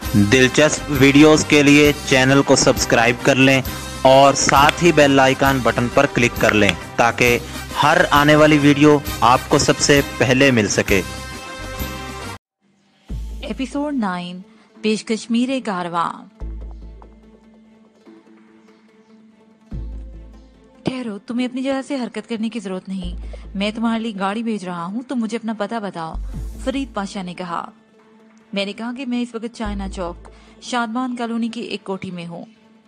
दिलचस्प वीडियोस के लिए चैनल को सब्सक्राइब कर लें और साथ ही बेल आइकन बटन पर क्लिक कर लें ताकि हर आने वाली वीडियो आपको सबसे पहले मिल सके। एपिसोड 9 पेश कश्मीर कारवां। ठहरो, तुम्हें अपनी जगह से हरकत करने की जरूरत नहीं। मैं तुम्हारे लिए गाड़ी भेज रहा हूँ, तुम मुझे अपना पता बताओ, फरीद पाशा ने कहा। मैंने कहा कि मैं इस वक्त चाइना चौक शादबान कॉलोनी की एक कोठी में हूँ।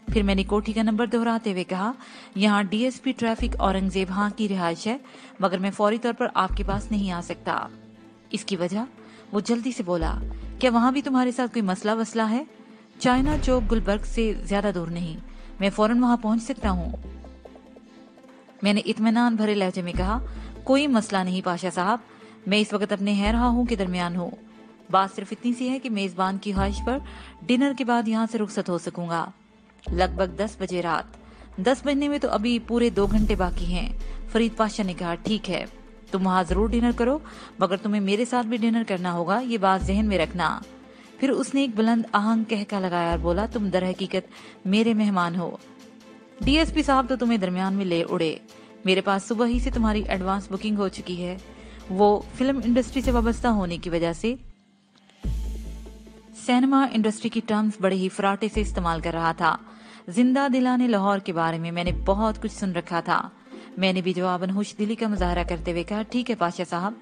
फिर मैंने कोठी का नंबर दोहराते हुए कहा, यहाँ डीएसपी ट्रैफिक औरंगजेब हाँ की रिहाइश है, मगर मैं फौरी तौर पर आपके पास नहीं आ सकता। इसकी वजह? वो जल्दी से बोला, क्या वहाँ भी तुम्हारे साथ कोई मसला वसला है? चाइना चौक गुलबर्ग से ज्यादा दूर नहीं, मैं फौरन वहाँ पहुँच सकता हूँ। मैंने इत्मीनान भरे लहजे में कहा, कोई मसला नहीं पाशा साहब, मैं इस वक्त अपने हैरहाहों के दरमियान हूँ। बात सिर्फ इतनी सी है कि मेजबान की ख्वाहिश पर डिनर के बाद यहाँ से रुखसत हो सकूंगा। लगभग 10 बजे रात। 10 बजने में तो अभी पूरे 2 घंटे बाकी हैं। फरीद पाशा ने कहा, ठीक है, तुम वहाँ जरूर डिनर करो, मगर तुम्हें मेरे साथ भी डिनर करना होगा, ये बात जहन में रखना। फिर उसने एक बुलंद आहंग कहका लगाया और बोला, तुम दर हकीकत मेरे मेहमान हो। डीएसपी साहब तो तुम्हें दरमियान में ले उड़े। मेरे पास सुबह ही से तुम्हारी एडवांस बुकिंग हो चुकी है। वो फिल्म इंडस्ट्री से वाबस्ता होने की वजह से सिनेमा इंडस्ट्री की टर्म्स बड़े ही फराटे से इस्तेमाल कर रहा था। जिंदा दिलाने लाहौर के बारे में मैंने बहुत कुछ सुन रखा था। मैंने भी जवाबन खुश दिली का मुजाहरा करते हुए कहा, ठीक है पाशा साहब,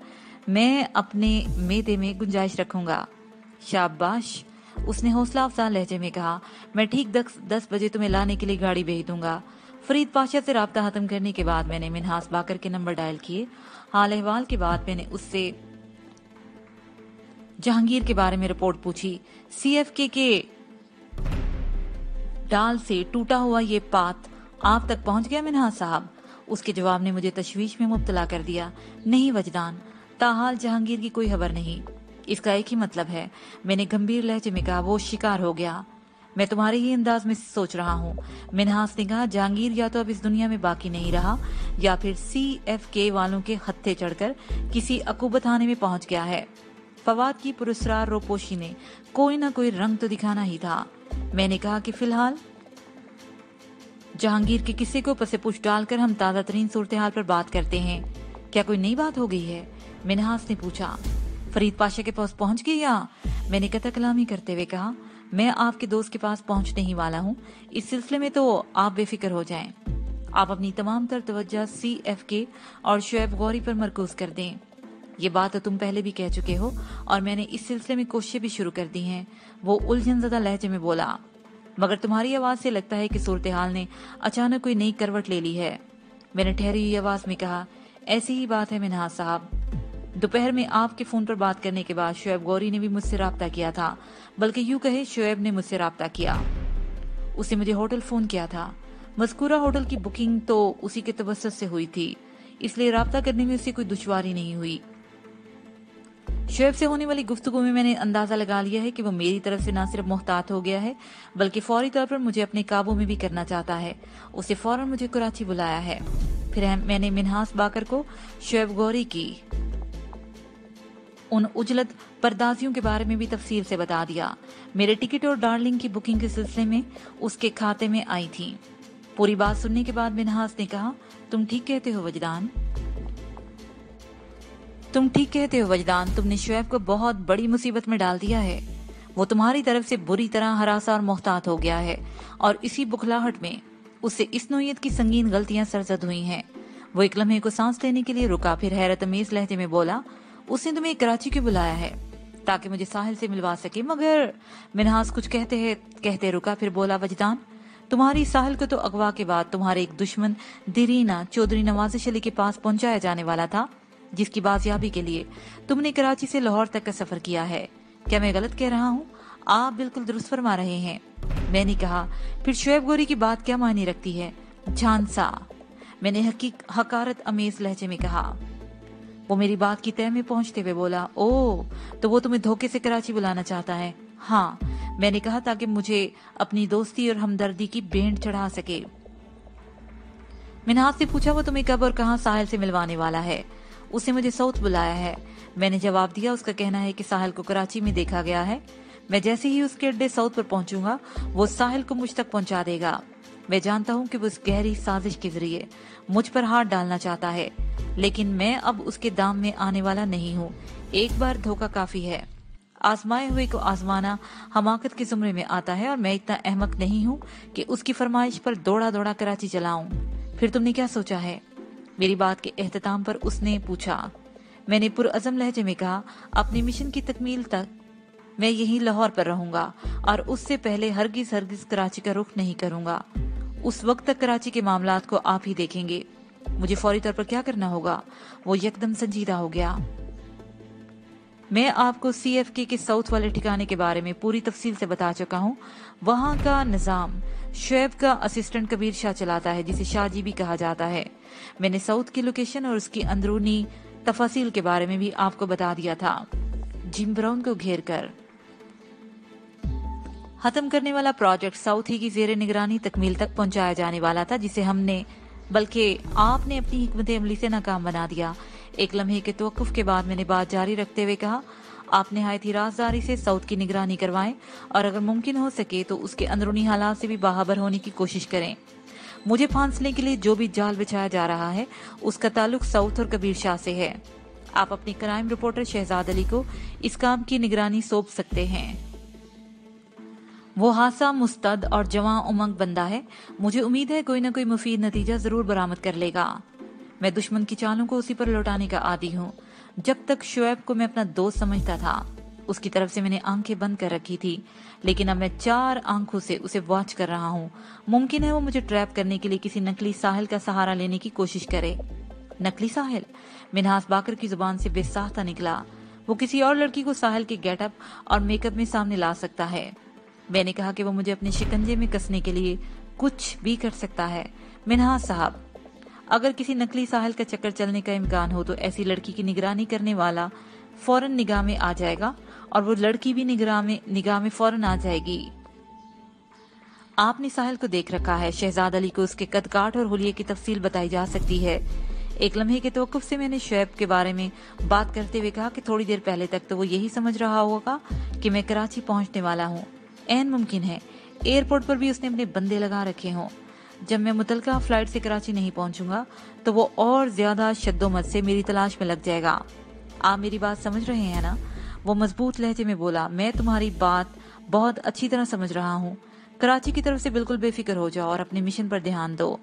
मैं अपने मेदे में गुंजाइश रखूंगा। शाबाश, उसने हौसला अफजा लहजे में कहा, मैं ठीक 10 बजे तुम्हें लाने के लिए गाड़ी भेज दूंगा। फरीद पाशा से राब्ता खत्म करने के बाद मैंने मिन्हास बाकर के नंबर डायल किए। हाल अहवाल के बाद मैंने उससे जहांगीर के बारे में रिपोर्ट पूछी। सीएफके के डाल से टूटा हुआ ये पात आप तक पहुंच गया मिन्हास साहब? उसके जवाब ने मुझे तशवीश में मुब्तला कर दिया। नहीं वजदान, ताहाल जहांगीर की कोई खबर नहीं। इसका एक ही मतलब है, मैंने गंभीर लहजे में कहा, वो शिकार हो गया। मैं तुम्हारे ही अंदाज में सोच रहा हूँ। मिन्हास ने कहा, जहांगीर या तो अब इस दुनिया में बाकी नहीं रहा या फिर सीएफके वालों के हत्थे चढ़कर किसी अकूबतखाने में पहुंच गया है। फवाद की पुरस्कार रोपोशी ने कोई ना कोई रंग तो दिखाना ही था। मैंने कहा कि फिलहाल जहांगीर के किस्से को पसे पुश डालकर हम ताजा तरीन सूरत हाल पर बात करते हैं। क्या कोई नई बात हो गई है? मिन्हास ने पूछा। फरीद पाशा के पास पहुंच गई या? मैंने कतई कलामी करते हुए कहा, मैं आपके दोस्त के पास पहुंचने ही वाला हूँ। इस सिलसिले में तो आप बेफिक्र हो जाएं। आप अपनी तमाम तर तवज्जो सीएफके और शुएब गौरी पर मरकूज कर दें। ये बात तो तुम पहले भी कह चुके हो और मैंने इस सिलसिले में कोशिशें भी शुरू कर दी हैं। वो उलझन ज़दा लहजे में बोला, मगर तुम्हारी आवाज से लगता है कि सूरत हाल ने अचानक कोई नई करवट ले ली है। मैंने ठहरी हुई आवाज में कहा, ऐसी ही बात है मिन्हास साहब। दोपहर में आपके फोन पर बात करने के बाद शुएब गौरी ने भी मुझसे राब्ता किया था, बल्कि यूं कहे शुएब ने मुझसे राब्ता किया। उसे मुझे होटल फोन किया था। मज़कूरा होटल की बुकिंग तो उसी के तवस्सुत से हुई थी, इसलिए राब्ता करने में उसे कोई दुश्वारी नहीं हुई। शुएब से होने वाली गुफ्तगू में मैंने अंदाजा लगा लिया है कि वो मेरी तरफ से न सिर्फ मुहतात हो गया है, बल्कि फौरी तौर पर मुझे अपने काबू में भी करना चाहता है। उसे फौरन मुझे कराची बुलाया है। फिर मैंने मिन्हास बाकर को शुएब गौरी की उन उजलत परदाजियों के बारे में भी तफसील से बता दिया। मेरे टिकट और डार्लिंग की बुकिंग के सिलसिले में उसके खाते में आई थी। पूरी बात सुनने के बाद मिन्हास ने कहा, तुम ठीक कहते हो वजदान, तुम ठीक कहते हो वजदान, तुमने शुएब को बहुत बड़ी मुसीबत में डाल दिया है। वो तुम्हारी तरफ से बुरी तरह हरासा और मोहतात हो गया है और इसी बुखलाहट में उससे इस नोयत की संगीन गलतियां सरजद हुई हैं। वो एक लम्हे को सांस लेने के लिए रुका, फिर हैरत अमेज लहजे में बोला, उसने तुम्हें कराची क्यों बुलाया है? ताकि मुझे साहिल से मिलवा सके। मगर मिन्हास कुछ कहते रुका, फिर बोला, वजदान, तुम्हारी साहिल को तो अगवा के बाद तुम्हारे एक दुश्मन दिरीना चौधरी नवाजिश अली के पास पहुंचाया जाने वाला था, जिसकी बाजियाबी के लिए तुमने कराची से लाहौर तक का सफर किया है। क्या मैं गलत कह रहा हूँ? आप बिल्कुल दुरुस्त फरमा रहे हैं। मैंने कहा, फिर शुएब गौरी की बात क्या मायने रखती है? झांसा, मैंने हकारत अमेज लहजे में कहा। वो मेरी बात की तह में पहुंचते हुए बोला, ओ, तो वो तुम्हें धोखे से कराची बुलाना चाहता है? हाँ, मैंने कहा, ताकि मुझे अपनी दोस्ती और हमदर्दी की भेंट चढ़ा सके। मिन्हास से पूछा, वो तुम्हें कब और कहाँ साहिल से मिलवाने वाला है? उसे मुझे साउथ बुलाया है। मैंने जवाब दिया, उसका कहना है कि साहिल को कराची में देखा गया है। मैं जैसे ही उसके अड्डे साउथ पर पहुंचूंगा वो साहिल को मुझ तक पहुंचा देगा। मैं जानता हूं कि वो इस गहरी साजिश के जरिए मुझ पर हाथ डालना चाहता है, लेकिन मैं अब उसके दाम में आने वाला नहीं हूँ। एक बार धोखा काफी है। आजमाए हुए को आजमाना हमाकत के जुमरे में आता है और मैं इतना अहमक नहीं हूँ कि उसकी फरमाइश पर दौड़ा दौड़ा कराची चलाऊं। फिर तुमने क्या सोचा है? मेरी बात के एहतताम पर उसने पूछा। मैंने पुरअज़म लहजे में कहा, अपनी मिशन की तकमील तक मैं यहीं लाहौर पर रहूंगा और उससे पहले हरगिज हरगिज कराची का रुख नहीं करूंगा। उस वक्त तक कराची के मामलात को आप ही देखेंगे। मुझे फौरी तौर पर क्या करना होगा? वो यकदम संजीदा हो गया। मैं आपको CFK के साउथ वाले ठिकाने के बारे में पूरी तफसील से बता चुका हूँ। वहाँ का निजाम शुएब का असिस्टेंट कबीर शाह चलाता है, जिसे शाह जी भी कहा जाता है। मैंने साउथ की लोकेशन और उसकी अंदरूनी तफासिल के बारे में भी आपको बता दिया था। जिम ब्राउन को घेर कर खत्म करने वाला प्रोजेक्ट साउथ ही की जेर निगरानी तकमील तक पहुंचाया जाने वाला था, जिसे हमने बल्कि आपने अपनी हिकमत अमली से नाकाम बना दिया। एक लम्हे के तवक्कुफ के बाद मैंने बात जारी रखते हुए कहा, आप निहायत ही राजदारी से साउथ की निगरानी करवाएं और अगर मुमकिन हो सके तो उसके अंदरूनी हालात से भी बाखबर होने की कोशिश करें। मुझे फांसने के लिए जो भी जाल बिछाया जा रहा है उसका ताल्लुक साउथ और कबीर शाह से है। आप अपनी क्राइम रिपोर्टर शहजाद अली को इस काम की निगरानी सौंप सकते हैं। वो हासा मुस्तद और जवां उमंग बंदा है। मुझे उम्मीद है कोई न कोई मुफीद नतीजा जरूर बरामद कर लेगा। मैं दुश्मन की चालों को उसी पर लौटाने का आदी हूँ। जब तक शुएब को मैं अपना दोस्त समझता था उसकी तरफ से मैंने आंखें बंद कर रखी थी, लेकिन अब मैं 4 आंखों से उसे वॉच कर रहा हूँ। मुमकिन है वो मुझे ट्रैप करने के लिए किसी नकली साहिल का सहारा लेने की कोशिश करे। नकली साहिल? मिन्हास बाकर की जुबान से बेसाख्ता निकला। वो किसी और लड़की को साहिल के गेटअप और मेकअप में सामने ला सकता है। मैंने कहा कि वो मुझे अपने शिकंजे में कसने के लिए कुछ भी कर सकता है। मिन्हास साहब, अगर किसी नकली साहिल का चक्कर चलने का इम्कान हो तो ऐसी लड़की की निगरानी करने वाला फौरन निगाह में आ जाएगा और वो लड़की भी निगाह में फौरन आ जाएगी। आपने साहिल को देख रखा है। शहजाद अली को उसके कदकाठ और हुलिये की तफसील बताई जा सकती है। एक लम्हे के तवक्कुफ से मैंने शुएब के बारे में बात करते हुए कहा कि थोड़ी देर पहले तक तो वो यही समझ रहा होगा कि मैं कराची पहुंचने वाला हूँ। ऐन मुमकिन है एयरपोर्ट पर भी उसने अपने बंदे लगा रखे हों। जब मैं मुतलका फ्लाइट से कराची नहीं पहुंचूंगा तो वो और ज्यादा शद्दोमत से मेरी तलाश में लग जाएगा। आप मेरी बात समझ रहे हैं ना? वो मजबूत लहजे में बोला। मैं तुम्हारी बात बहुत अच्छी तरह समझ रहा हूँ। कराची की तरफ से बिल्कुल बेफिक्र हो जाओ और अपने मिशन पर ध्यान दो।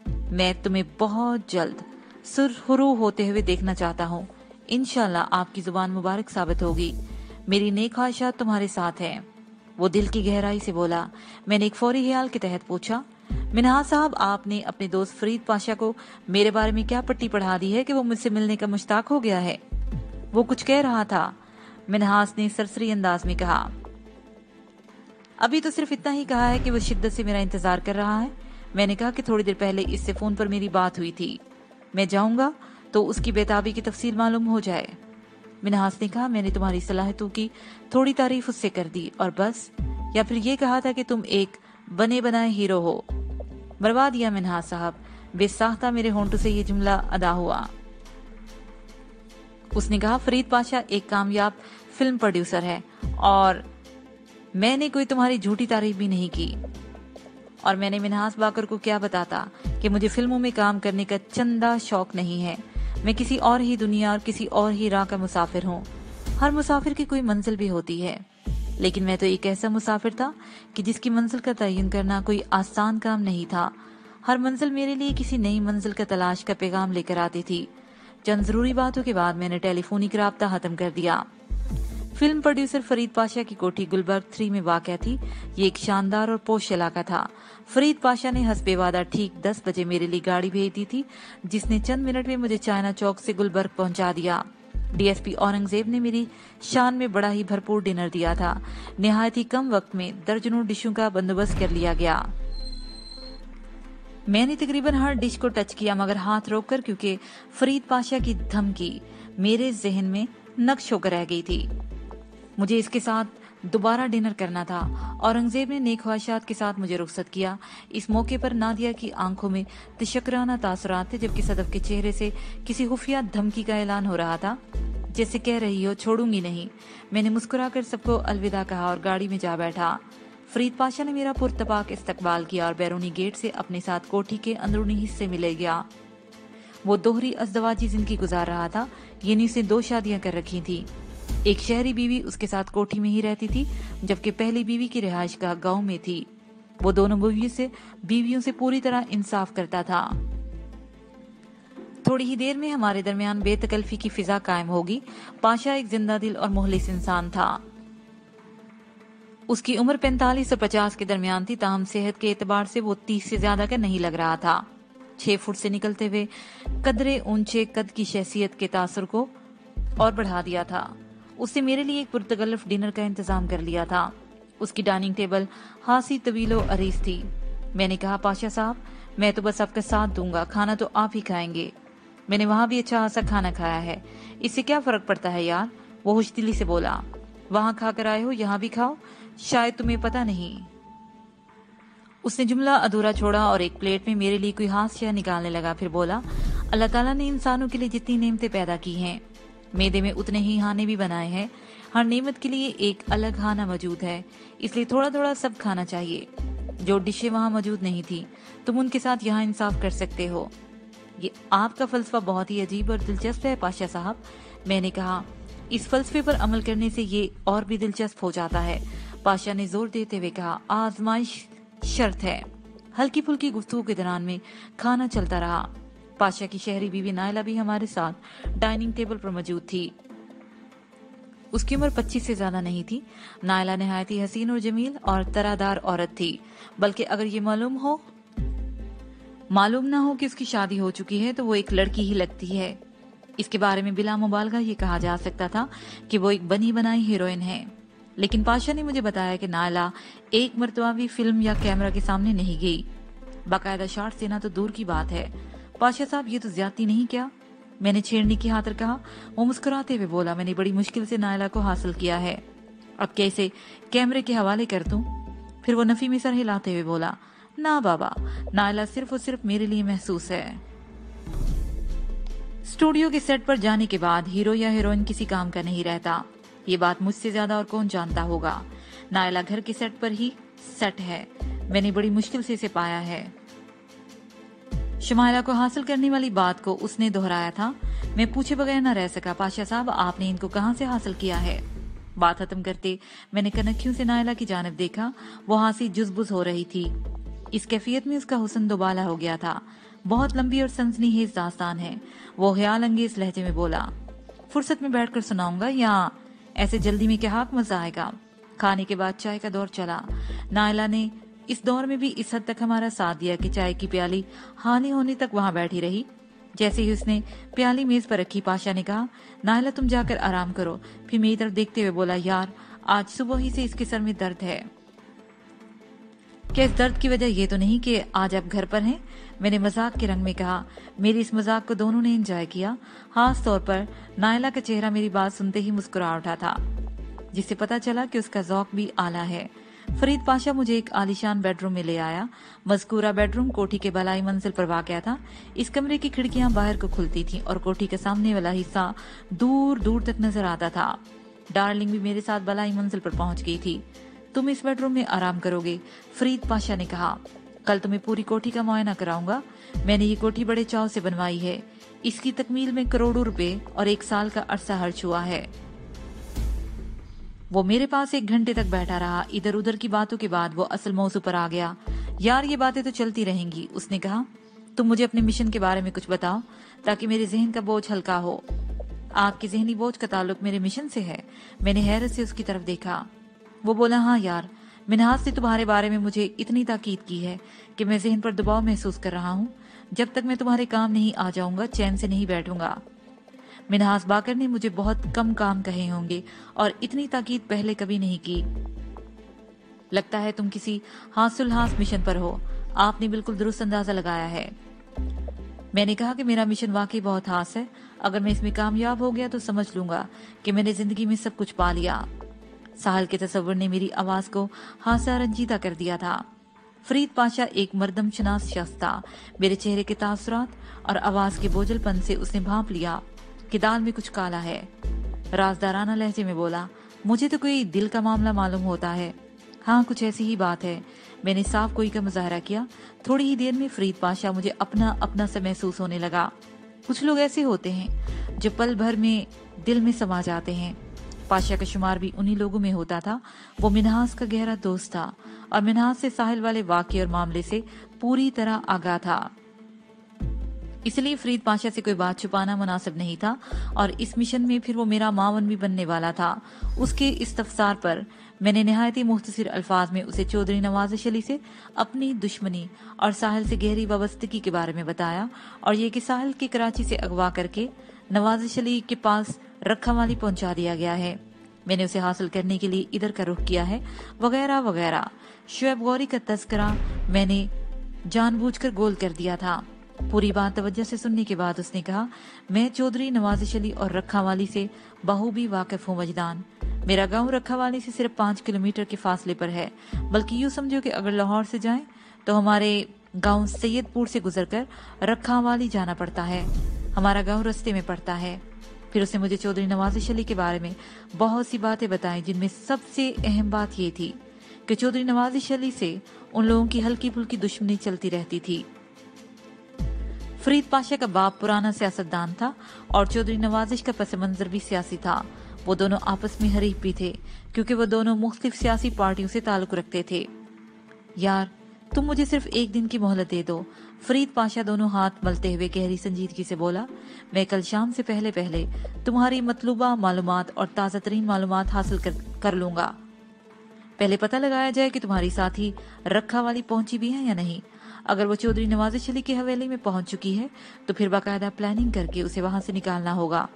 मैं तुम्हें बहुत जल्द सुरखरू होते हुए देखना चाहता हूँ। इंशाल्लाह आपकी जुबान मुबारक साबित होगी। मेरी नेक ख्वाहिशात तुम्हारे साथ है। वो दिल की गहराई से बोला। मैंने एक फौरी ख्याल के तहत पूछा, मिन्हास साहब, आपने अपने दोस्त फरीद पाशा को मेरे बारे में क्या पट्टी पढ़ा दी है कि वो मुझसे मिलने का मुश्ताक हो गया है? वो कुछ कह रहा था। मिन्हास ने सरसरी अंदाज में कहा, अभी तो सिर्फ इतना ही कहा है कि वो शिद्दत से मेरा इंतजार कर रहा है। मैंने कहा कि थोड़ी देर पहले इससे फोन पर मेरी बात हुई थी। मैं जाऊंगा तो उसकी बेताबी की तफसील मालूम हो जाए। मिन्हास ने कहा, मैंने तुम्हारी सलाहियतों की थोड़ी तारीफ उससे कर दी और बस, या फिर ये कहा था कि तुम एक बने बनाए हीरो हो। बर्बाद दिया मिन्हास साहब। बेसाख्ता मेरे होंठों से ये जुमला अदा हुआ। उसने कहा, फरीद पाशा एक कामयाब फिल्म प्रोड्यूसर है और मैंने कोई तुम्हारी झूठी तारीफ भी नहीं की। और मैंने मिन्हास बाकर को क्या बताता कि मुझे फिल्मों में काम करने का चंदा शौक नहीं है। मैं किसी और ही दुनिया और किसी और ही राह का मुसाफिर हूँ। हर मुसाफिर की कोई मंजिल भी होती है, लेकिन मैं तो एक ऐसा मुसाफिर था कि जिसकी मंजिल का तयन करना कोई आसान काम नहीं था। हर मंजिल मेरे लिए किसी नई मंजिल का तलाश का पैगाम लेकर आती थी। चंद जरूरी बातों के बाद मैंने टेलीफोनिक राब्ता खत्म कर दिया। फिल्म प्रोड्यूसर फरीद पाशा की कोठी गुलबर्ग 3 में वाक़या थी। ये एक शानदार और पोश इलाका था। फरीद पाशा ने हस्बे वादा ठीक 10 बजे मेरे लिए गाड़ी भेज दी थी, जिसने चंद मिनट में मुझे चाइना चौक से गुलबर्ग पहुंचा दिया। डीएसपी औरंगजेब ने मेरी शान में बड़ा ही भरपूर डिनर दिया था। निहायत ही कम वक्त में दर्जनों डिशों का बंदोबस्त कर लिया गया। मैंने तकरीबन हर डिश को टच किया, मगर हाथ रोककर, क्योंकि फरीद पाशा की धमकी मेरे जहन में नक्श होकर रह गई थी। मुझे इसके साथ दोबारा डिनर करना था। औरंगजेब ने नेक ख्वाहिशात के साथ मुझे रुखसत किया। इस मौके पर नादिया की आंखों में तशक्कराना तासुरात थे, जबकि सदफ के चेहरे से किसी खुफिया धमकी का ऐलान हो रहा था। जैसे कह रही हो छोड़ूंगी नहीं। मैंने मुस्कुराकर सबको अलविदा कहा और गाड़ी में जा बैठा। फरीद पाशा ने मेरा पुरतपाक इस्तकबाल किया और बैरूनी गेट से अपने साथ कोठी के अंदरूनी हिस्से में ले गया। वो दोहरी अज़दवाजी जिंदगी गुजार रहा था, यानी उसे 2 शादियां कर रखी थी। एक शहरी बीवी उसके साथ कोठी में ही रहती थी, जबकि पहली बीवी की रिहाइश गाह गांव में थी। वो दोनों बीवियों से पूरी तरह इंसाफ करता था। थोड़ी ही देर में हमारे दरमियान बेतकल्फी की फिजा कायम होगी। पाशा एक जिंदा दिल और मुखलिस इंसान था। उसकी उम्र 45 और 50 के दरमियान थी, ताहम सेहत के एतबार से वो 30 से ज्यादा का नहीं लग रहा था। 6 फुट से निकलते हुए कदरे ऊंचे कद की शख्सियत के तासुर को और बढ़ा दिया था। उसने मेरे लिए एक पुरतकल्लफ डिनर का इंतजाम कर लिया था। उसकी डाइनिंग टेबल हासी तवीलो अरीज थी। मैंने कहा, पाशा साहब, मैं तो बस आपका साथ दूंगा, खाना तो आप ही खाएंगे। मैंने वहां भी अच्छा खासा खाना खाया है, इससे क्या फर्क पड़ता है यार, वो खुशदिली से बोला। वहां खाकर आए हो, यहाँ भी खाओ, शायद तुम्हें पता नहीं। उसने जुमला अधूरा छोड़ा और एक प्लेट में मेरे लिए कोई हास्य निकालने लगा। फिर बोला, अल्लाह ताला ने इंसानों के लिए जितनी नेमतें पैदा की हैं, मैदे में उतने ही खाने भी बनाए हैं। हर नेमत के लिए एक अलग खाना मौजूद है, इसलिए थोड़ा थोड़ा सब खाना चाहिए। जो डिशें वहां मौजूद नहीं थी, तुम उनके साथ यहाँ इंसाफ कर सकते हो। ये आपका फलसफा बहुत ही अजीब और दिलचस्प है पाशा साहब। मैंने कहा, इस फलसफे पर अमल करने से ये और भी दिलचस्प हो जाता है। पाशा ने जोर देते हुए कहा, आजमाइश शर्त है। हल्की फुल्की गुफ्तगू के दौरान में खाना चलता रहा। पाशा की शहरी बीवी नायला भी हमारे साथ डाइनिंग टेबल पर मौजूद थी। उसकी उम्र 25 से ज्यादा नहीं थी। नायला निहायत ही हसीन और जमील और तरादार औरत थी, बल्कि अगर ये मालूम ना हो कि उसकी शादी हो चुकी है तो वो एक लड़की ही लगती है। इसके बारे में बिला मुबालगा ये कहा जा सकता था कि वो एक बनी बनाई हीरोइन है। लेकिन पाशा ने मुझे बताया कि नायला एक मर्तबा भी फिल्म या कैमरा के सामने नहीं गई। बाकायदा शॉट्स देना तो दूर की बात है। पाशा साहब, ये तो ज्यादती नहीं क्या? मैंने छेड़ने की खातिर कहा। वो मुस्कुराते हुए बोला, मैंने बड़ी मुश्किल से नायला को हासिल किया है, अब कैसे कैमरे के हवाले कर दूं? फिर वो नफी में सर हिलाते हुए बोला, ना बाबा, नायला सिर्फ और सिर्फ मेरे लिए महसूस है। स्टूडियो के सेट पर जाने के बाद हीरो या हीरोइन किसी काम का नहीं रहता। ये बात मुझसे ज्यादा और कौन जानता होगा। नायला घर के सेट पर ही सेट है। मैंने बड़ी मुश्किल से इसे पाया है। शमाइला को हासिल करने वाली बात को उसने दोहराया था। मैं पूछे बगैर न रह सका, पाशा साहब, आपने इनको कहां से हासिल किया है? बात खत्म करते मैंने कनखियों से नायला की जानिब देखा। वो हंसी जुज़बुज़ हो रही थी। इस कैफियत में उसका हुस्न दोबाला हो गया था। बहुत लंबी और सनसनीखेज दास्तान है। वो ख्याल अंगेज लहजे में बोला, फुर्सत में बैठकर सुनाऊंगा या ऐसे जल्दी में क्या हाक मजा आएगा? खाने के बाद चाय का दौर चला। नायला ने इस दौर में भी इस हद तक हमारा साथ दिया कि चाय की प्याली हानि होने तक वहां बैठी रही। जैसे ही उसने प्याली मेज पर रखी, पाशा ने कहा, नायला तुम जाकर आराम करो। फिर मेरी तरफ देखते हुए बोला, यार आज सुबह ही से इसके सर में दर्द है। क्या इस दर्द की वजह ये तो नहीं कि आज आप घर पर हैं? मैंने मजाक के रंग में कहा। मेरी इस मजाक को दोनों ने एंजॉय किया। खास तौर पर नायला का चेहरा मेरी बात सुनते ही मुस्कुरा उठा था, जिससे पता चला कि उसका ज़ौक भी आला है। फरीद पाशा मुझे एक आलीशान बेडरूम में ले आया। मज़कूरा बेडरूम कोठी के बलाई मंजिल पर वाक़या था। इस कमरे की खिड़कियां बाहर को खुलती थीं और कोठी के सामने वाला हिस्सा दूर दूर तक नजर आता था। डार्लिंग भी मेरे साथ बलाई मंजिल पर पहुंच गई थी। तुम इस बेडरूम में आराम करोगे, फरीद पाशा ने कहा। कल तुम्हें पूरी कोठी का मुआयना कराऊंगा। मैंने ये कोठी बड़े चाव से बनवाई है। इसकी तकमील में करोड़ों रुपए और 1 साल का अरसा खर्च हुआ है। वो मेरे पास 1 घंटे तक बैठा रहा। इधर उधर की बातों के बाद वो असल मौजू पर आ गया। यार ये बातें तो चलती रहेंगी, उसने कहा। तुम मुझे अपने मिशन के बारे में कुछ बताओ ताकि मेरे जहन का बोझ हल्का हो। आपके जहनी बोझ का ताल्लुक मेरे मिशन से है। मैंने हैरत से उसकी तरफ देखा। वो बोला, हाँ यार, मिन्हाज ने तुम्हारे बारे में मुझे इतनी ताकीद की है कि मैं जहन पर दबाव महसूस कर रहा हूँ। जब तक मैं तुम्हारे काम नहीं आ जाऊंगा चैन से नहीं बैठूंगा। मिन्हाज बाकर ने मुझे बहुत कम काम कहे होंगे और इतनी ताकीद पहले कभी नहीं की। लगता है तुम किसी हासुलहास मिशन पर हो। आपने बिल्कुल दुरुस्त अंदाजा लगाया है। मैंने कहा कि मेरा मिशन वाकई बहुत खास है। अगर मैं इसमें कामयाब हो गया तो समझ लूंगा कि मैंने जिंदगी में सब कुछ पा लिया। साहल के तस्वर ने मेरी आवाज को हासा रंजीदा कर दिया था। फरीद पाशा एक मर्दम शनास शख्स था। मेरे चेहरे के तासुरात और आवाज के बोझलपन से उसने भांप लिया कि दाल में कुछ काला है। राजदाराना लहजे में बोला, मुझे तो कोई दिल का मामला मालूम होता है। हाँ, कुछ ऐसी ही बात है। मैंने साफ कोई का मुजाहरा किया। थोड़ी ही देर में फरीद पाशा मुझे अपना अपना सा महसूस होने लगा। कुछ लोग ऐसे होते हैं जो पल भर में दिल में समा जाते हैं। पाशा का शुमार भी उन्हीं लोगों में होता था। वो मिन्हास का गहरा दोस्त था और मिन्हास से साहिल वाले वाक़े और मामले से पूरी तरह आगाह था। इसलिए फरीद पाशा से कोई बात छुपाना मुनासिब नहीं था और इस मिशन में फिर वो मेरा मावन भी बनने वाला था। उसके इस्तफसार पर मैंने निहायत ही मुख्तसर अल्फाज में उसे चौधरी नवाज़िश अली से अपनी दुश्मनी और साहिल से गहरी वाबस्तगी के बारे में बताया और ये कि साहिल के कराची से अगवा करके नवाज़िश अली के पास रखावाली पहुंचा दिया गया है। मैंने उसे हासिल करने के लिए इधर का रुख किया है, वगैरह वगैरह। शुएब गौरी का तस्करा मैंने जानबूझकर गोल कर दिया था। पूरी बात तवज्जो से सुनने के बाद उसने कहा, मैं चौधरी नवाज़िश अली और रखावाली से बखूबी वाकिफ हूँ वजदान। मेरा गांव रखावाली से सिर्फ 5 किलोमीटर के फासले पर है, बल्कि यूँ समझो कि अगर लाहौर से जाएं तो हमारे गांव सैयदपुर से गुजरकर रखावाली जाना पड़ता है। हमारा गांव रास्ते में पड़ता है। फिर उसने मुझे चौधरी नवाज़िश अली के बारे में बहुत सी बातें बताई, जिनमें सबसे अहम बात ये थी कि चौधरी नवाज़िश अली से उन लोगों की हल्की फुल्की दुश्मनी चलती रहती थी। फरीद पाशा का बाप पुराना सियासतदान था और चौधरी नवाज़िश का पस मंजर भी सियासी था। वो दोनों आपस में हरीफ भी थे क्योंकि वो दोनों मुख्तलिफ सियासी पार्टियों से ताल्लुक रखते थे। यार, तुम मुझे सिर्फ एक दिन की मोहलत दे दो, फरीद पाशा दोनों हाथ मलते हुए गहरी संजीदगी से बोला। मैं कल शाम से पहले पहले तुम्हारी मतलूबा मालूमात और ताज़ा तरीन मालूमात हासिल कर लूंगा। पहले पता लगाया जाए कि तुम्हारी साथी रखावाली पहुंची भी है या नहीं। अगर वो चौधरी नवाज़िश अली की हवेली में पहुंच चुकी है तो फिर बाकायदा प्लानिंग करके उसे वहां से निकालना होगा।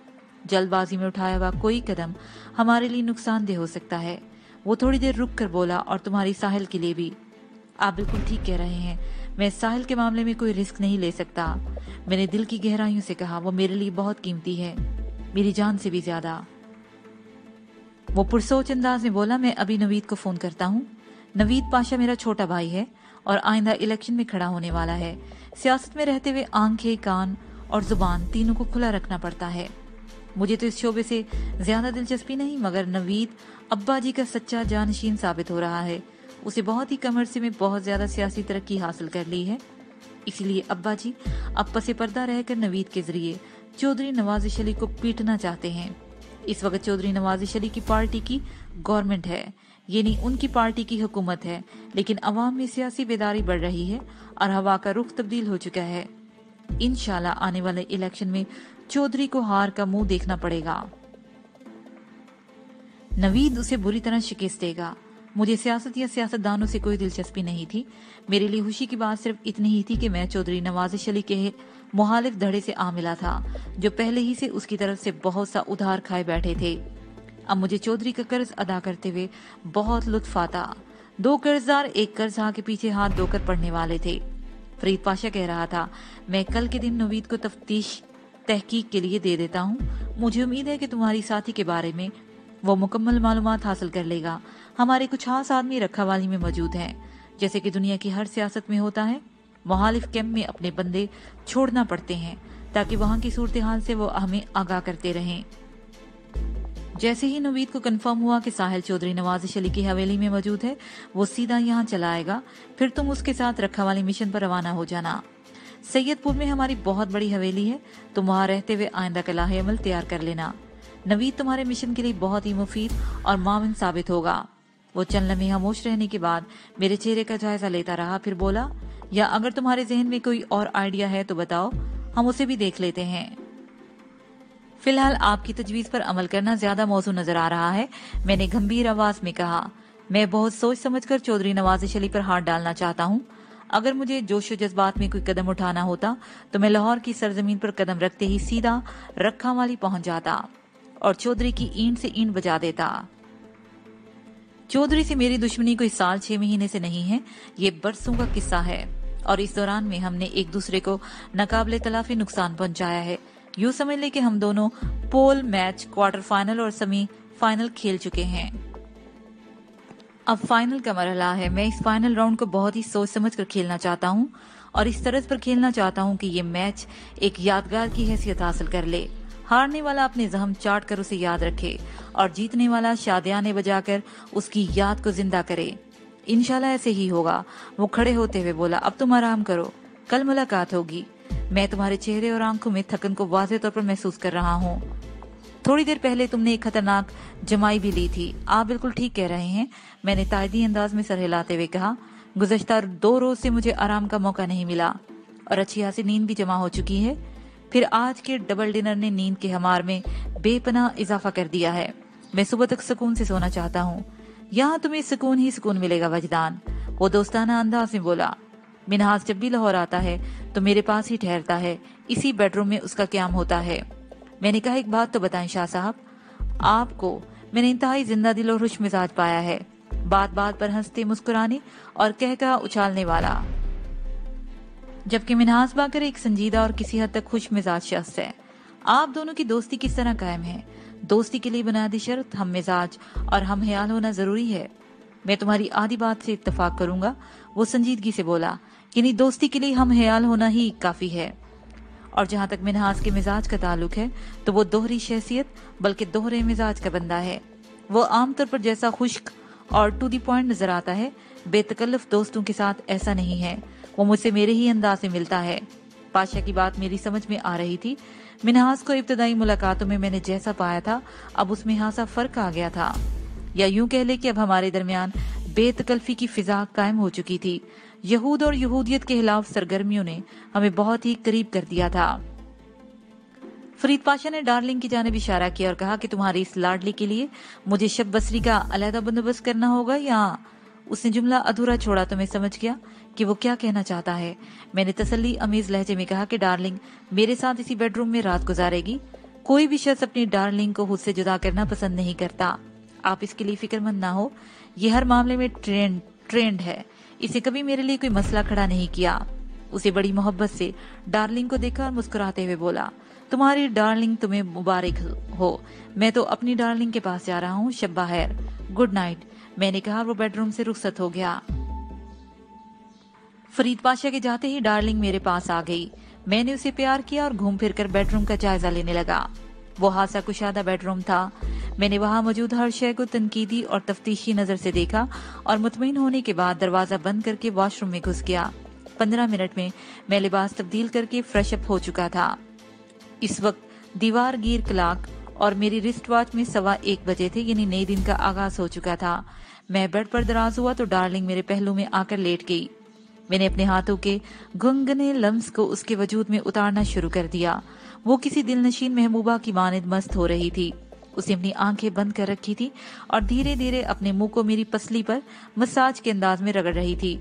जल्दबाजी में उठाया हुआ कोई कदम हमारे लिए नुकसानदेह हो सकता है। वो थोड़ी देर रुक कर बोला, और तुम्हारी साहिल के लिए भी। आप बिल्कुल ठीक कह रहे हैं। मैं साहिल के मामले में कोई रिस्क नहीं ले सकता। मैंने दिल की गहराइयों से कहा, वो मेरे लिए बहुत कीमती है, मेरी जान से भी ज्यादा। वो पुरसोच अंदाज में बोला, मैं अभी नवीद को फोन करता हूँ। नवीद पाशा मेरा छोटा भाई है और आइंदा इलेक्शन में खड़ा होने वाला है। सियासत में रहते हुए आंखें, कान और जुबान तीनों को खुला रखना पड़ता है। मुझे तो इस शोबे से ज्यादा दिलचस्पी नहीं, मगर नवीद अब्बा जी का सच्चा जानशीन साबित हो रहा है। उसे बहुत ही कम अरसे में बहुत ज्यादा सियासी तरक्की हासिल कर ली है। इसलिए अब्बा जी अब पसे पर्दा रहकर नवीद के जरिए चौधरी नवाज़िश अली को पीटना चाहते हैं। इस वक्त चौधरी नवाज़िश अली की पार्टी की गवर्नमेंट है, यानी उनकी पार्टी की हुकूमत है, लेकिन अवाम में सियासी बेदारी बढ़ रही है और हवा का रुख तब्दील हो चुका है। इंशाल्लाह आने वाले इलेक्शन में चौधरी को हार का मुंह देखना पड़ेगा। नवीद उसे बुरी तरह शिकस्त देगा। मुझे सियासत या सियासतदानों से कोई दिलचस्पी नहीं थी। मेरे लिए खुशी की बात सिर्फ इतनी ही थी कि मैं चौधरी नवाज़िश अली के मुहालिफ धड़े से आ मिला था, जो पहले ही से उसकी तरफ से बहुत सा उधार खाए बैठे थे। अब मुझे चौधरी का कर्ज अदा करते हुए बहुत लुत्फ आता। 2 कर्जदार एक कर्जा के पीछे हाथ धोकर पड़ने वाले थे। फरीद पाशा कह रहा था, मैं कल के दिन नवीद को तफ्तीश तहकीक के लिए दे देता हूँ। मुझे उम्मीद है कि तुम्हारी साथी के बारे में वो मुकम्मल मालूमात हासिल कर लेगा। हमारे कुछ खास आदमी रखावाली में मौजूद हैं। जैसे कि दुनिया की हर सियासत में होता है, मुहालिफ कैंप में अपने बंदे छोड़ना पड़ते हैं ताकि वहां की सूरत हाल से वो हमें आगाह करते रहें। जैसे ही नवीद को कंफर्म हुआ कि साहिल चौधरी नवाज़िश अली की हवेली में मौजूद है, वो सीधा यहाँ चला आएगा। फिर तुम उसके साथ रखावाली मिशन पर रवाना हो जाना। सैयदपुर में हमारी बहुत बड़ी हवेली है, तुम वहां रहते हुए आइंदा का लाहे अमल तैयार कर लेना। नवीद तुम्हारे मिशन के लिए बहुत ही मुफीद और माविन साबित होगा। वो चंद लम्हे खामोश रहने के बाद मेरे चेहरे का जायजा लेता रहा, फिर बोला, या अगर तुम्हारे जहन में कोई और आइडिया है तो बताओ, हम उसे भी देख लेते हैं। फिलहाल आपकी तजवीज पर अमल करना ज्यादा मौजू नजर आ रहा है, मैंने गंभीर आवाज में कहा। मैं बहुत सोच समझकर चौधरी नवाज़िश अली पर हाथ डालना चाहता हूँ। अगर मुझे जोशो जज्बात में कोई कदम उठाना होता तो मैं लाहौर की सरजमीन पर कदम रखते ही सीधा रखावाली पहुंच जाता और चौधरी की ईंट से ईंट बजा देता। चौधरी से मेरी दुश्मनी कोई साल 6 महीने से नहीं है, ये बरसों का किस्सा है और इस दौरान में हमने एक दूसरे को नाकाबिले तलाफी नुकसान पहुंचाया है। यूं समझ ले कि हम दोनों पोल मैच, क्वार्टर फाइनल और सेमी फाइनल खेल चुके हैं। अब फाइनल का मरहला है। मैं इस फाइनल राउंड को बहुत ही सोच समझ कर खेलना चाहता हूँ और इस तरह पर खेलना चाहता हूँ कि ये मैच एक यादगार की हैसियत हासिल कर ले। हारने वाला अपने जख्म चाट कर उसे याद रखे और जीतने वाला शादियाने बजाकर उसकी याद को जिंदा करे। इंशाल्लाह ऐसे ही होगा। वो खड़े होते हुए बोला, अब तुम आराम करो, कल मुलाकात होगी। मैं तुम्हारे चेहरे और आंखों में थकन को वाज़ेह तौर पर महसूस कर रहा हूँ। थोड़ी देर पहले तुमने एक खतरनाक जमाई भी ली थी। आप बिल्कुल ठीक कह रहे हैं, मैंने तायदी अंदाज में सर हिलाते हुए कहा। गुज़श्ता 2 रोज से मुझे आराम का मौका नहीं मिला और अच्छी खासी नींद भी जमा हो चुकी है। फिर आज के डबल डिनर ने नींद के हमार में बेपनाह इजाफा कर दिया है। मैं सुबह तक सुकून से सोना चाहता हूँ। यहाँ तुम्हें सुकून ही सुकून मिलेगा वजदान। वो दोस्ताना अंदाज में बोला। मिनहाज जब भी लाहौर आता है तो मेरे पास ही ठहरता है, इसी बेडरूम में उसका क्याम होता है। मैंने कहा, एक बात तो बताएं शाह साहब, आपको मैंने इंतहाई जिंदा दिल और खुश मिजाज पाया है, बात बात पर हंसते मुस्कुराने और कहकर उछालने वाला, जबकि मिनहाज बाकर एक संजीदा और किसी हद तक खुश मिजाज शख्स है। आप दोनों की दोस्ती किस तरह कायम है? दोस्ती के लिए बुनियादी शर्त हम मिजाज और हम ख्याल होना जरूरी है। मैं तुम्हारी आधी बात से इत्तेफाक करूंगा, वो संजीदगी से बोला, यानी दोस्ती के लिए हम ख्याल होना ही काफी है। और जहां तक मिनहाज के मिजाज का ताल्लुक है तो वो दोहरी शख्सियत बल्कि दोहरे मिजाज का बंदा है। वो आमतौर पर जैसा खुश्क और टू दी पॉइंट नजर आता है, बेतकल्लफ दोस्तों के साथ ऐसा नहीं है। वो मुझसे मेरे ही अंदाज में मिलता है। पाशा की बात मेरी समझ में आ रही थी। मिनहाज को इब्तदाई मुलाकातों में मैंने जैसा पाया था अब उसमें खासा फर्क आ गया था, या यूं कह ले कि अब हमारे दरमियान बेतकल्फी की फिजा कायम हो चुकी थी। यहूद और यहूदियत के खिलाफ सरगर्मियों ने हमें बहुत ही करीब कर दिया था। फरीद पाशा ने डार्लिंग की जानिब इशारा किया और कहा कि तुम्हारी इस लाडली के लिए मुझे शब बसरी का अलहदा बंदोबस्त करना होगा या? उसने जुमला अधूरा छोड़ा तो मैं समझ गया कि वो क्या कहना चाहता है। मैंने तसल्ली अमीज लहजे में कहा कि डार्लिंग मेरे साथ इसी बेडरूम में रात गुजारेगी। कोई भी शख्स अपनी डार्लिंग को खुद से जुदा करना पसंद नहीं करता। आप इसके लिए फिक्रमंद ना हो, ये हर मामले में ट्रेंड है। इसे कभी मेरे लिए कोई मसला खड़ा नहीं किया। उसे बड़ी मोहब्बत से डार्लिंग को देखा और मुस्कुराते हुए बोला, तुम्हारी डार्लिंग तुम्हें मुबारक हो। मैं तो अपनी डार्लिंग के पास जा रहा हूँ। शब्बा खैर, गुड नाइट, मैंने कहा। वो बेडरूम से रुखसत हो गया। फरीद पाशा के जाते ही डार्लिंग मेरे पास आ गई। मैंने उसे प्यार किया और घूम फिर कर बेडरूम का जायजा लेने लगा। वो हासा कुशादा बेडरूम था। मैंने वहां मौजूद हर शय को तनकीदी और तफ्तीशी नजर से देखा और मुतमईन होने के बाद दरवाजा बंद करके वॉशरूम में घुस गया। 15 मिनट में मैं लिबास तब्दील करके फ्रेश अप हो चुका था। इस वक्त दीवार गिर क्लाक और मेरी रिस्ट वॉच में 1:15 बजे थे, यानी नए दिन का आगाज हो चुका था। मैं बेड पर दराज हुआ तो डार्लिंग मेरे पहलू में आकर लेट गई। मैंने अपने हाथों के गुनगुने लम्स को उसके वजूद में उतारना शुरू कर दिया। वो किसी दिलनशीन महबूबा की मानिद मस्त हो रही थी। उसने अपनी आंखें बंद कर रखी थी और धीरे धीरे अपने मुंह को मेरी पसली पर मसाज के अंदाज में रगड़ रही थी।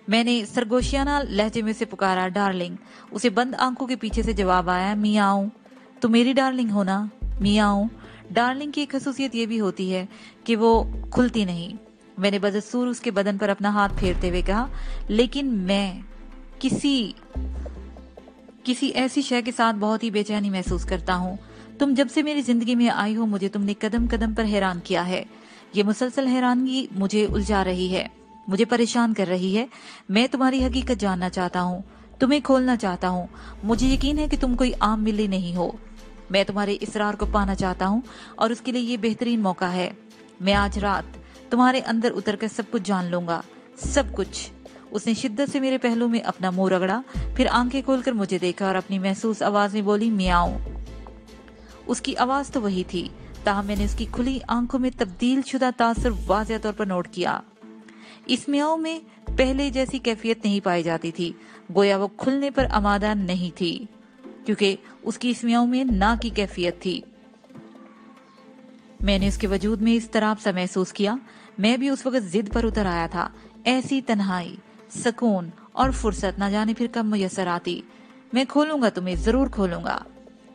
मैंने सरगोशियाना लहजे में से पुकारा, डार्लिंग। उसे बंद आंखों के पीछे से जवाब आया, मियाऊं। तो मेरी डार्लिंग हो ना? मियाऊं। डार्लिंग की एक खसूसियत ये भी होती है कि वो खुलती नहीं। मैंने बदसूर उसके बदन पर अपना हाथ फेरते हुए कहा, लेकिन मैं किसी ऐसी शय के साथ बहुत ही बेचैनी महसूस करता हूँ। तुम जब से मेरी जिंदगी में आई हो मुझे तुमने कदम कदम पर हैरान किया है। ये मुसलसल हैरानगी मुझे उलझा रही है, मुझे परेशान कर रही है। मैं तुम्हारी हकीकत जानना चाहता हूँ, तुम्हें खोलना चाहता हूँ। मुझे यकीन है कि तुम कोई आम मिली नहीं हो। मैं तुम्हारे इसरार को पाना चाहता हूँ और उसके लिए ये बेहतरीन मौका है। मैं आज रात तुम्हारे अंदर उतर कर सब कुछ जान लूंगा, सब कुछ। उसने शिद्दत से मेरे पहलू में अपना मुंह रगड़ा, फिर आंखें खोलकर मुझे देखा और अपनी महसूस आवाज में बोली, मियाऊं। उसकी आवाज तो वही थी, ताहम मैंने उसकी खुली आंखों में तब्दील शुदा तासर वाज़ेह तौर पर नोट किया। इस मियाऊं में पहले जैसी कैफियत नहीं पाई जाती थी, गोया वो खुलने पर आमादा नहीं थी, क्योंकि उसकी इस मियाऊं में ना की कैफियत थी। मैंने उसके वजूद में इस तरह सा महसूस किया। मैं भी उस वक्त जिद पर उतर आया था। ऐसी तन्हाई, सुकून और फुर्सत न जाने फिर कब मुयसर आती। मैं खोलूंगा, तुम्हें जरूर खोलूंगा,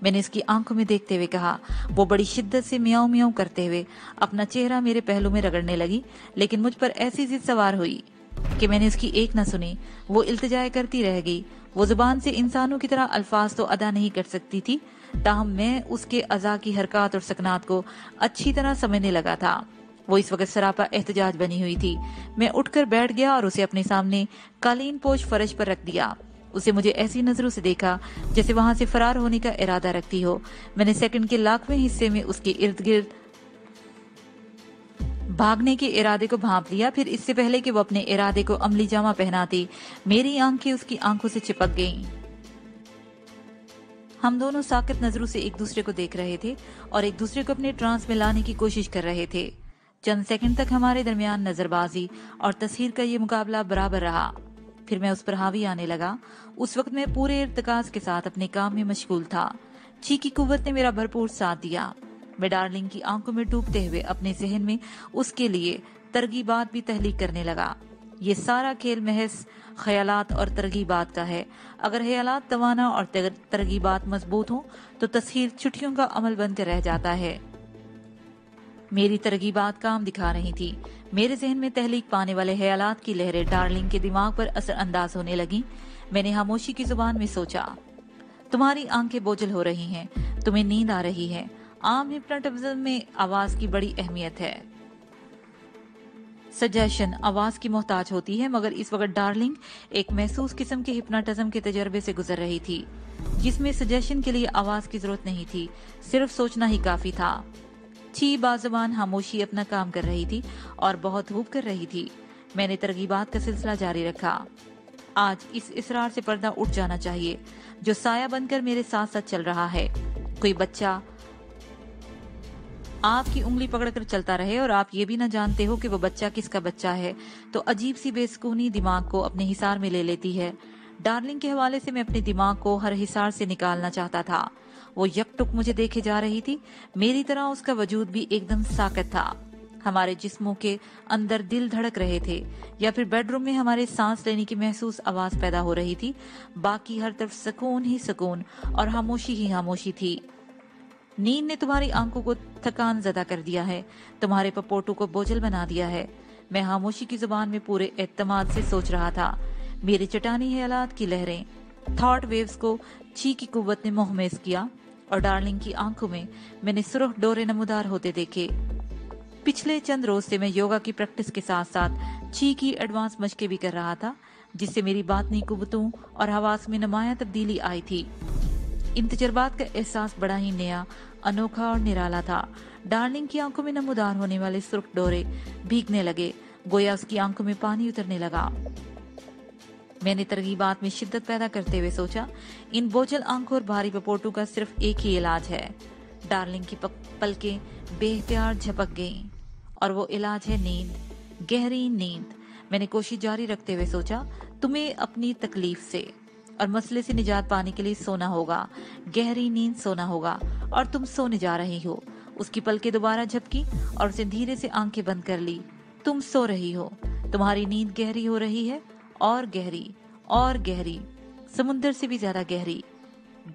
मैंने इसकी आंखों में देखते हुए कहा। वो बड़ी शिद्दत से मियाऊं मियाऊं करते हुए अपना चेहरा मेरे पहलू में रगड़ने लगी, लेकिन मुझ पर ऐसी जिद सवार हुई कि मैंने उसकी एक न सुनी। वो इल्तिजाए करती रह गई। वो जुबान से इंसानों की तरह अल्फाज तो अदा नहीं कर सकती थी, ताहम मैं उसके अज़ा की हरकत और सकनात को अच्छी तरह समझने लगा था। वो इस वक्त सरापा एहतजाज बनी हुई थी। मैं उठकर बैठ गया और उसे अपने सामने कालीन पोश फर्श पर रख दिया। उसे मुझे ऐसी नजरों से देखा जैसे वहां से फरार होने का इरादा रखती हो। मैंने सेकंड के लाखवें हिस्से में उसके इर्द गिर्द भागने के इरादे को भांप लिया। फिर इससे पहले कि वो अपने इरादे को अमली जामा पहनाती, मेरी आंखें उसकी आंखों से चिपक गईं। हम दोनों साकित नजरों से एक दूसरे को देख रहे थे और एक दूसरे को अपने ट्रांस में लाने की कोशिश कर रहे थे। चंद सेकंड तक हमारे दरमियान नजरबाजी और तस्वीर का ये मुकाबला बराबर रहा। फिर मैं उस पर हावी आने लगा। उस वक्त मैं पूरे इर्तिकाज के साथ अपने काम में मशगूल था। ची की कुव्वत ने मेरा भरपूर साथ दिया। मैं डार्लिंग की आंखों में डूबते हुए अपने जहन में उसके लिए तरगीबात भी तहलीक करने लगा। ये सारा खेल महज ख्यालात और तरगीबात का है। अगर ख्यालात तवाना और तरगीबात मजबूत हो तो तस्वीर छुट्टियों का अमल बनकर रह जाता है। मेरी तरगीबात काम दिखा रही थी। मेरे जहन में तहलीक पाने वाले ख्यालात की लहरें डार्लिंग के दिमाग पर असर अंदाज होने लगी। मैंने खामोशी की जुबान में सोचा, तुम्हारी आंखें बोझल हो रही हैं, तुम्हें नींद आ रही है। आम हिप्नोटिज्म में आवाज की बड़ी अहमियत है। सजेशन आवाज की मोहताज होती है, मगर इस वक्त डार्लिंग एक महसूस किस्म के हिप्नोटिज्म के तजर्बे से गुजर रही थी, जिसमें सजेशन के लिए आवाज की जरूरत नहीं थी, सिर्फ सोचना ही काफी था। ची बाज़ुबान खामोशी अपना काम कर रही थी और बहुत खूब कर रही थी। मैंने तरगीबात का सिलसिला जारी रखा। आज इस इसरार से पर्दा उठ जाना चाहिए जो साया बनकर मेरे साथ साथ चल रहा है। कोई बच्चा आपकी उंगली पकड़कर चलता रहे और आप ये भी न जानते हो कि वो बच्चा किसका बच्चा है, तो अजीब सी बेसुकूनी दिमाग को अपने हिसार में ले लेती है। डार्लिंग के हवाले से मैं अपने दिमाग को हर हिसार से निकालना चाहता था। वो यकटुक मुझे देखे जा रही थी। मेरी तरह उसका वजूद भी एकदम साकत था। हमारे जिस्मों के अंदर दिल धड़क रहे थे या फिर बेडरूम में हमारे सांस लेने की महसूस आवाज पैदा हो रही थी। बाकी हर तरफ सुकून ही सुकून और खामोशी ही खामोशी थी। नींद ने तुम्हारी आंखों को थकान ज़दा कर दिया है, तुम्हारे पपोटों को बोझल बना दिया है। मैं खामोशी की जुबान में पूरे एतमाद से सोच रहा था। मेरे चटानी ख्यालात की लहरें, थॉट वेव्स को ची की कुव्वत ने मोहमेज किया और डार्लिंग की आंखों में मैंने सुर्ख डोरे नमूदार होते देखे। पिछले चंद रोज से मैं योगा की प्रैक्टिस के साथ साथ ची की एडवांस मशकें भी कर रहा था, जिससे मेरी बातनी कुव्वतों और हवास में नुमायां तब्दीली आई थी। इन तजर्बात का एहसास बड़ा ही नया, अनोखा और निराला था। डार्लिंग की आंखों में नमूदार होने वाले सुर्ख डोरे भीगने लगे, गोया उसकी आंखों में पानी उतरने लगा। मैंने तरगीबात में शिद्दत पैदा करते हुए सोचा, इन बोझल आंखों और भारी पपोटों का सिर्फ एक ही इलाज है। डार्लिंग की पलकें बेख्तियार झपक गईं और वो इलाज है नींद, गहरी नींद। मैंने कोशिश जारी रखते हुए सोचा, तुम्हें अपनी तकलीफ से और मसले से निजात पाने के लिए सोना होगा, गहरी नींद सोना होगा, और तुम सोने जा रही हो। उसकी पलकें दोबारा झपकी और उसने धीरे से आंखें बंद कर ली। तुम सो रही हो, तुम्हारी नींद गहरी हो रही है, और गहरी और गहरी, समुंदर से भी ज्यादा गहरी,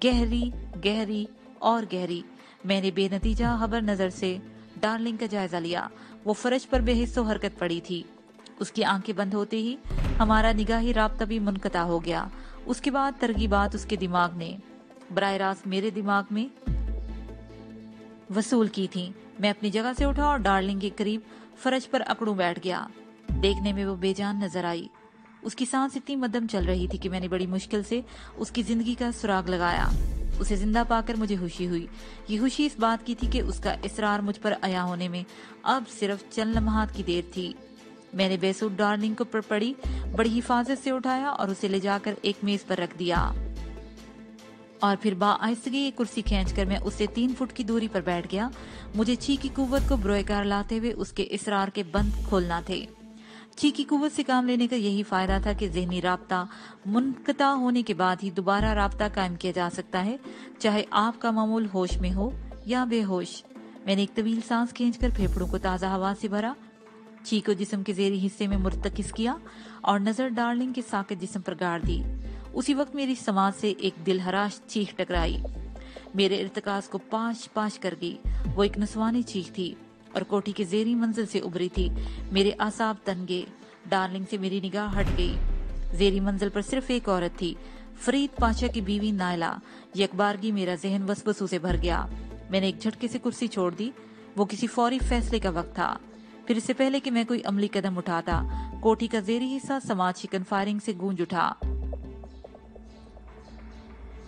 गहरी गहरी और गहरी। मैंने बेनतीजा खबर नजर से डार्लिंग का जायजा लिया। वो फर्श पर बेहिस्सो हरकत पड़ी थी। उसकी आंखें बंद होते ही हमारा निगाही राब्ता भी मुनक़ता हो गया। उसके बाद तरगीबात उसके दिमाग ने बराह रास्त मेरे दिमाग में वसूल की थी। मैं अपनी जगह से उठा और डार्लिंग के करीब फर्श पर अकड़ू बैठ गया। देखने में वो बेजान नजर आई। उसकी सांस इतनी मध्यम चल रही थी कि मैंने बड़ी मुश्किल से उसकी जिंदगी का सुराग लगाया। उसे जिंदा पाकर मुझे खुशी हुई। ये खुशी इस बात की थी कि उसका इसरार मुझ पर आया होने में अब सिर्फ चंद लम्हात की देर थी। मैंने बेसुध डार्लिंग को पड़ी बड़ी हिफाजत से उठाया और उसे ले जाकर एक मेज पर रख दिया और फिर बाआइस्तगी एक कुर्सी खींचकर मैं उससे 3 फुट की दूरी पर बैठ गया। मुझे ची की कुव्वत को ब्रोएकार लाते हुए उसके इसरार के बंद खोलना थे। ची की कुव्वत से काम लेने का यही फायदा था कि ज़हनी राब्ता मुनक़ता होने के बाद ही दोबारा राब्ता कायम किया जा सकता है, चाहे आपका मामूल होश में हो या बेहोश। मैंने एक तवील सांस खींचकर फेफड़ों को ताज़ा हवा से भरा, ची को जिस्म के ज़ेरी हिस्से में मुर्तकिस किया और नजर डार्लिंग के साकित जिस्म पर गाड़ दी। उसी वक्त मेरी समाज से एक दिलहराश चीख टकराई, मेरे इर्तिकाज को पाश पाश कर गई। वो एक नस्वानी चीख थी और कोठी की ज़ेरी मंजिल से उभरी थी। मेरे आसाब तन गए। डार्लिंग से मेरी निगाह हट गई। ज़ेरी मंजिल पर सिर्फ एक औरत थी, फरीद पाशा की बीवी नायला। यकबारगी मेरा जहन वसवसों से भर गया। मैंने एक झटके से कुर्सी छोड़ दी। वो किसी फौरी फैसले का वक्त था। फिर इससे पहले कि मैं कोई अमली कदम उठाता, कोठी का ज़ेरी हिस्सा समाज की फायरिंग से गूंज उठा।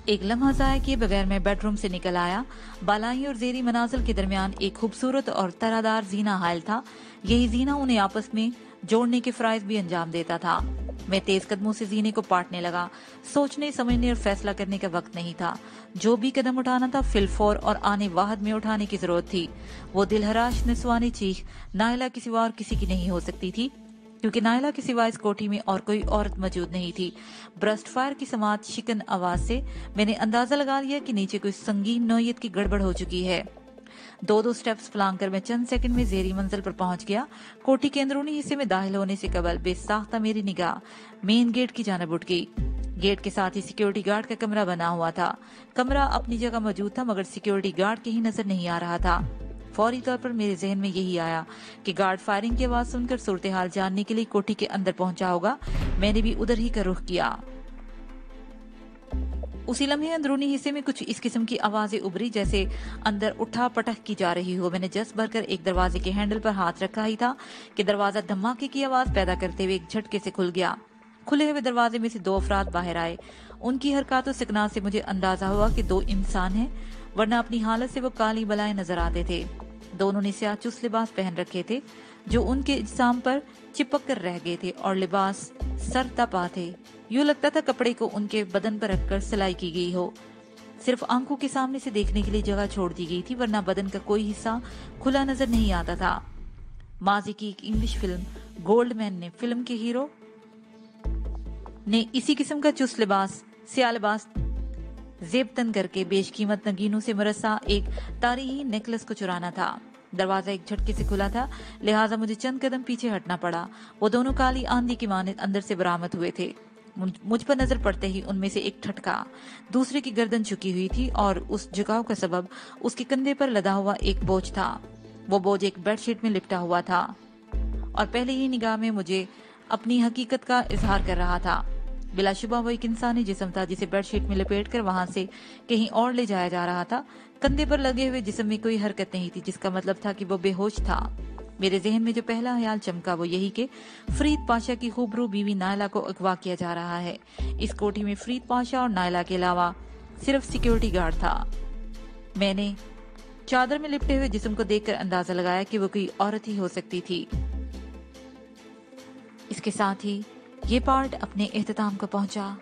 ایک لمحہ ضائع کیے بغیر میں بیڈ روم سے نکل آیا۔ بالائی اور زیری منازل کے درمیان ایک خوبصورت اور ترادار زینہ حائل تھا۔ یہی زینہ انہیں آپس میں جوڑنے کے فرائض بھی انجام دیتا تھا۔ میں تیز قدموں سے زینے کو پاٹنے لگا۔ سوچنے سمجھنے اور فیصلہ کرنے کا وقت نہیں تھا۔ جو بھی قدم اٹھانا تھا فی الفور اور آنے واحد میں اٹھانے کی ضرورت تھی۔ وہ دلہراش نسوانی چیخ نائلہ کے سوا اور کسی کی نہیں ہو سکتی تھی، کیونکہ نائلہ کے سوا اس کوٹھی میں اور کوئی عورت موجود نہیں تھی۔ برسٹ فائر کی سماعت شکن آواز سے میں نے اندازہ لگا لیا کہ نیچے کوئی سنگین نوعیت کی گڑبڑ ہو چکی ہے۔ دو سٹیپس پھلانگ کر میں چند سیکنڈ میں زیری منزل پر پہنچ گیا۔ کوٹھی کے اندرونی حصے میں داخل ہونے سے قبل بے ساختہ میری نگاہ مین گیٹ کی جانب اٹھ گئی۔ گیٹ کے ساتھ ہی سیکیورٹی گارڈ کا کمرہ بنا ہوا تھا۔ کمرہ اپنی جگہ موجود تھا مگر سیکیورٹی گارڈ کہیں نظر نہیں آ رہا تھا۔ فوری طور پر میرے ذہن میں یہی آیا کہ گارڈ فائرنگ کی آواز سن کر صورتحال جاننے کے لیے کوٹھی کے اندر پہنچا ہوگا۔ میں نے بھی ادھر ہی کا رخ کیا۔ اسی لمحے اندرونی حصے میں کچھ اس قسم کی آوازیں ابھری جیسے اندر اٹھا پٹک کی جا رہی ہو۔ میں نے جس بھر کر ایک دروازے کے ہینڈل پر ہاتھ رکھا ہی تھا کہ دروازہ دھماکے کی آواز پیدا کرتے ہوئے ایک جھٹکے سے کھل گیا۔ کھلے ہوئے دروازے میں سے دو افراد باہر آئے۔ ان کی حرکات و سکنات سے مجھے اندازہ ہوا کہ دو انسان ہیں، ورنہ اپنی حالت سے وہ کالی بلائیں نظر آتے تھے۔ دونوں نے سیاہ چست لباس پہن رکھے تھے جو ان کے اجسام پر چپک کر رہ گئے تھے اور لباس سر تپا تھے۔ یوں لگتا تھا کپڑے کو ان کے بدن پر رکھ کر سلائی کی گئی ہو، صرف آنکھوں کے سامنے سے دیکھنے کے لیے جگہ چھوڑ دی گئی تھی، ورنہ بدن کا کوئی حصہ کھلا نظر نہیں آتا تھا۔ ماضی کی ایک انگلش فلم گولڈ مین نے فلم کے ہیرو نے اسی قسم کا چست لباس سیاہ لباس زیب تن کر کے بیش قیمت نگینوں سے مرصع ایک تاریخی نیکلس کو چرانا تھا۔ دروازہ ایک جھٹکے سے کھلا تھا، لہٰذا مجھے چند قدم پیچھے ہٹنا پڑا۔ وہ دونوں کالی آندھی کی مانند اندر سے برآمد ہوئے تھے۔ مجھ پر نظر پڑتے ہی ان میں سے ایک ٹھٹکا، دوسرے کی گردن جھکی ہوئی تھی اور اس جھکاؤ کا سبب اس کے کندھے پر لدا ہوا ایک بوجھ تھا۔ وہ بوجھ ایک بیڈ شیٹ میں لپٹا ہوا تھا اور پہلے ہی نگاہ میں مجھے اپنی حقیقت کا اظہار کر رہا تھا۔ بلا شبہ وہ ایک انسانی جسم تھا جسے بیڈ شیٹ میں لپیٹ کر وہاں سے کہیں اور لے جایا جا رہا تھا۔ کندھے پر لگے ہوئے جسم میں کوئی حرکت نہیں تھی، جس کا مطلب تھا کہ وہ بے ہوش تھا۔ میرے ذہن میں جو پہلا خیال چمکا وہ یہی کہ فرید پاشا کی خوبرو بیوی نائلہ کو اغوا کیا جا رہا ہے۔ اس کوٹھی میں فرید پاشا اور نائلہ کے علاوہ صرف سیکیورٹی گارڈ تھا۔ میں نے چادر میں لپٹے ہوئے جسم کو دیکھ کر اندازہ لگایا کہ وہ کوئی عورت ہی ہو سکتی تھی۔ اس کے ساتھ ہی یہ پارٹ اپنے اختتام کو پہنچا۔